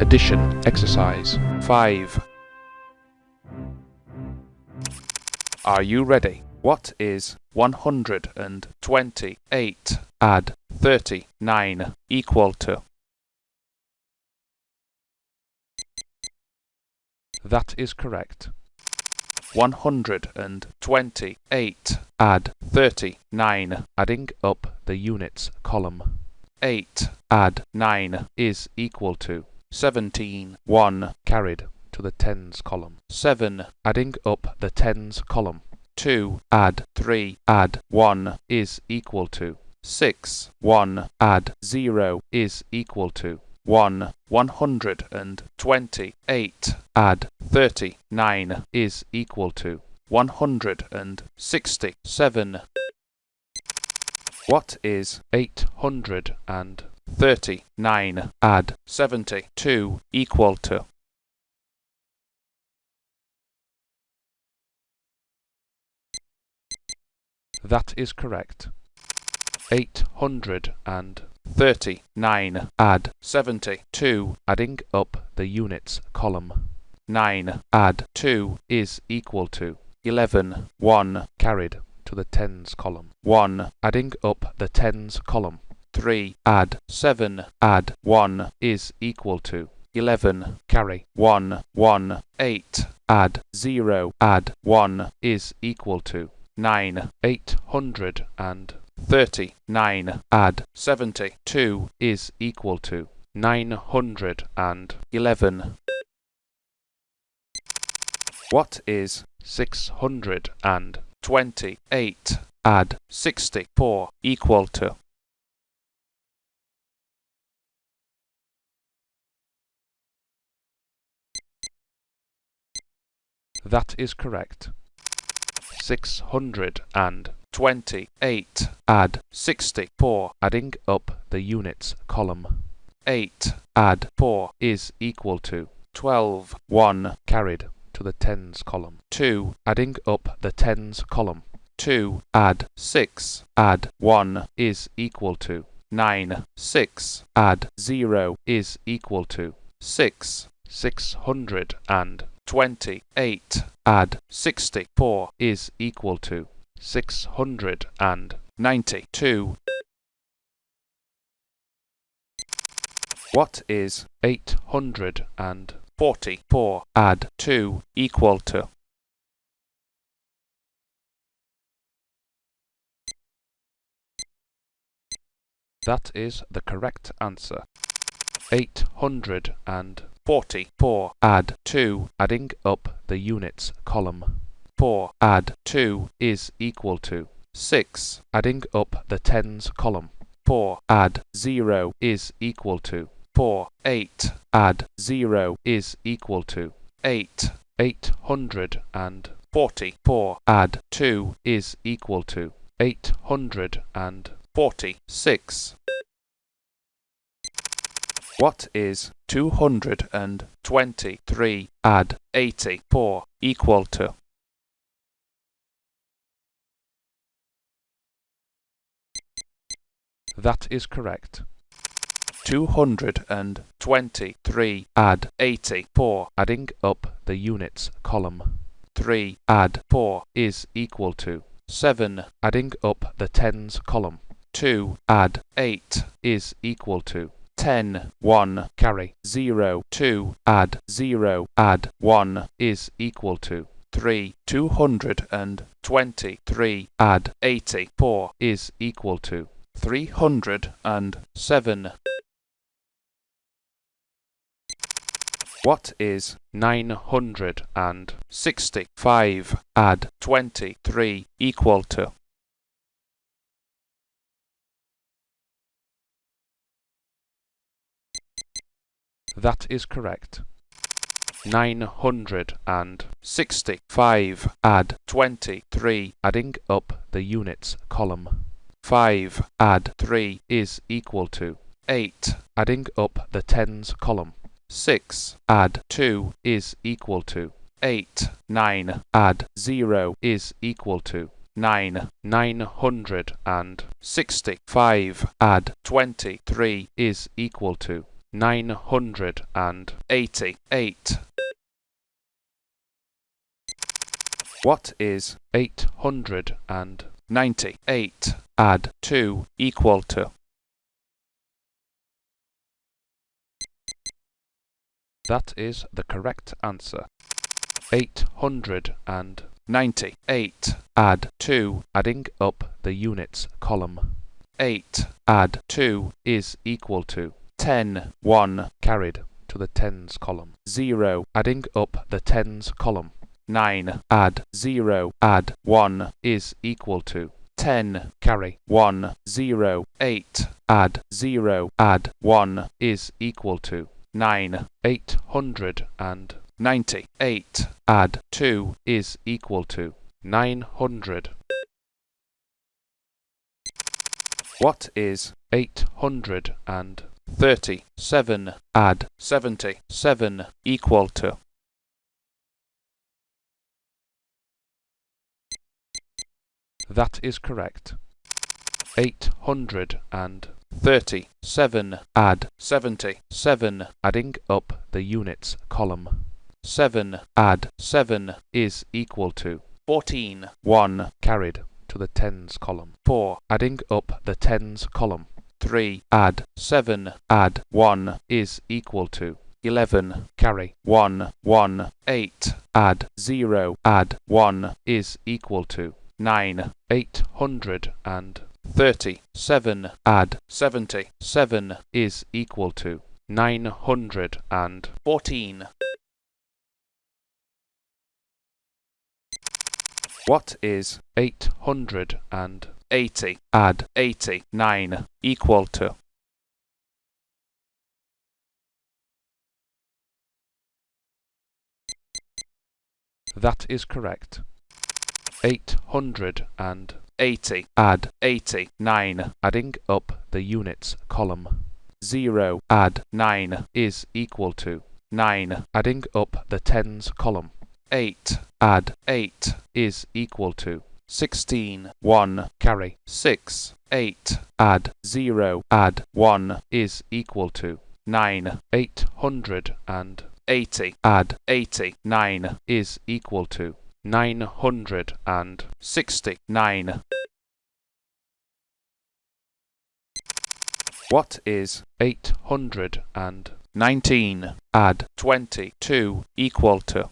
Addition exercise 5. Are you ready? What is 128 add 39 equal to? That is correct. 128 add 39, adding up the units column. 8 add 9 is equal to 17. 1 carried to the tens column. 7 adding up the tens column. 2 add 3 add 1 is equal to 6. 1 add 0 is equal to 1. 128 add 39 is equal to 167. What is 839 add 72 equal to? That is correct. 839 add 72, adding up the units column. 9 add 2 is equal to 11. 1 carried to the tens column. 1 adding up the tens column. 3 add 7 add 1 is equal to 11. Carry 1. 1 8 add 0 add 1 is equal to 9. 839 add 72 is equal to 911. What is 628 add 64 equal to? That is correct. 628 add 64, adding up the units column. 8 add 4 is equal to 12. 1 carried to the tens column. 2 adding up the tens column. 2 add 6 add 1 is equal to 9. 6 add 0 is equal to 6. 628 add 64 is equal to 692. What is 844 add 2 equal to? That is the correct answer. 844 add 2, adding up the units column. 4 add 2 is equal to 6, adding up the tens column. 4 add 0 is equal to 4. 8 add 0 is equal to 8. 844 add 2 is equal to 846. What is 223 add 84 equal to? That is correct. 223 add 84, adding up the units column. 3 add 4 is equal to 7, adding up the tens column. 2 add 8 is equal to 10. 1 carry 0. 2 add 0 add 1 is equal to 3. 223 add 84 is equal to 307. What is 965 add 23 equal to? That is correct. 965 add 23, adding up the units column. 5 add 3 is equal to 8. Adding up the tens column. 6. Add 2 is equal to 8. 9. Add 0 is equal to 9. 960. 5. Add 23 is equal to 988. What is 898? Add 2 equal to. That is the correct answer. 898. Add 2, adding up the units column. 8. Add 2 is equal to 10. 1 carried to the tens column. 0, adding up the tens column. 9. Add 0, add 1 is equal to 10. Carry 1, 0, 8. Add 0, add 1 is equal to 9. 898. Add 2 is equal to 900. What is 837? Add 77 equal to. That is correct. 837. Add 77, adding up the units column. 7. Add 7 is equal to 14. 1 carried to the tens column. 4. Adding up the tens column. 3. Add 7, add 1 is equal to 11. Carry 1, 1, 8. Add 0, add 1 is equal to 9. 837. Add 77 is equal to 914. What is 880? Add 89 equal to. That is correct. 880. Add 89, adding up the units column. 0, add 9 is equal to 9, adding up the tens column. 8, add 8 is equal to 16. 1 carry 6. 8, add 0, add 1 is equal to 9. 880. Add 89 is equal to 969. What is 819? Add 22 equal to.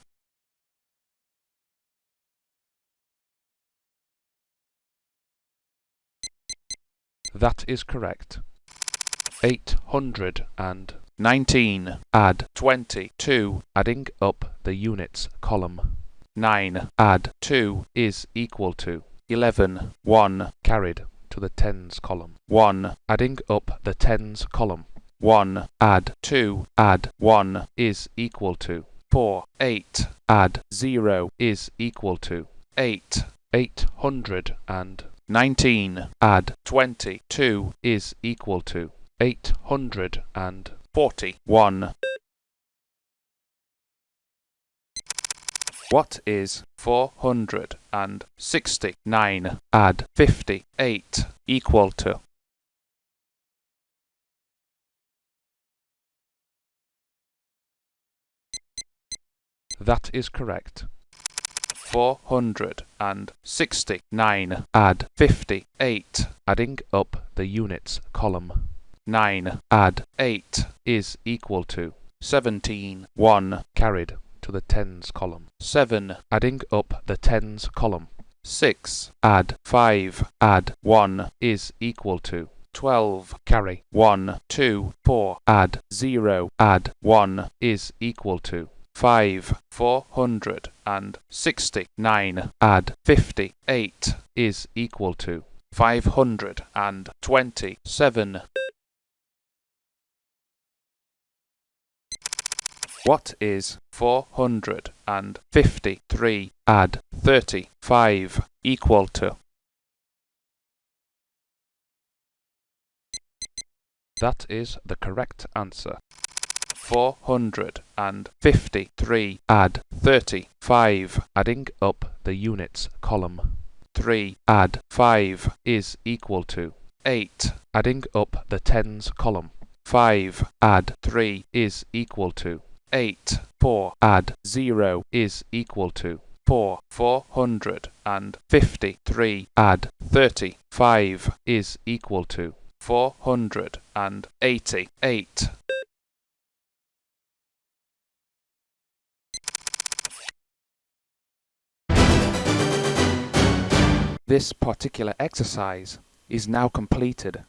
That is correct. 819. Add 22, adding up the units column. 9. Add 2 is equal to 11. 1 carried to the tens column. 1 adding up the tens column. 1 add 2 add 1 is equal to 4. 8 add 0 is equal to 8. 819 add 22 is equal to 841. What is 469? Add 58 equal to. That is correct. 469 add 58, adding up the units column. 9 add 8 is equal to 17. 1 carried to the tens column. 7 adding up the tens column. 6 add 5 add 1 is equal to 12. Carry 1 2 4 add 0 add 1 is equal to 5. 469 add 58 is equal to 527. What is 453 add 35 equal to? That is the correct answer. 453. Add 35, adding up the units column. 3 add 5 is equal to 8, adding up the tens column. 5 add 3 is equal to 8. 4 add 0 is equal to 4. 453 add 35 is equal to 488. This particular exercise is now completed.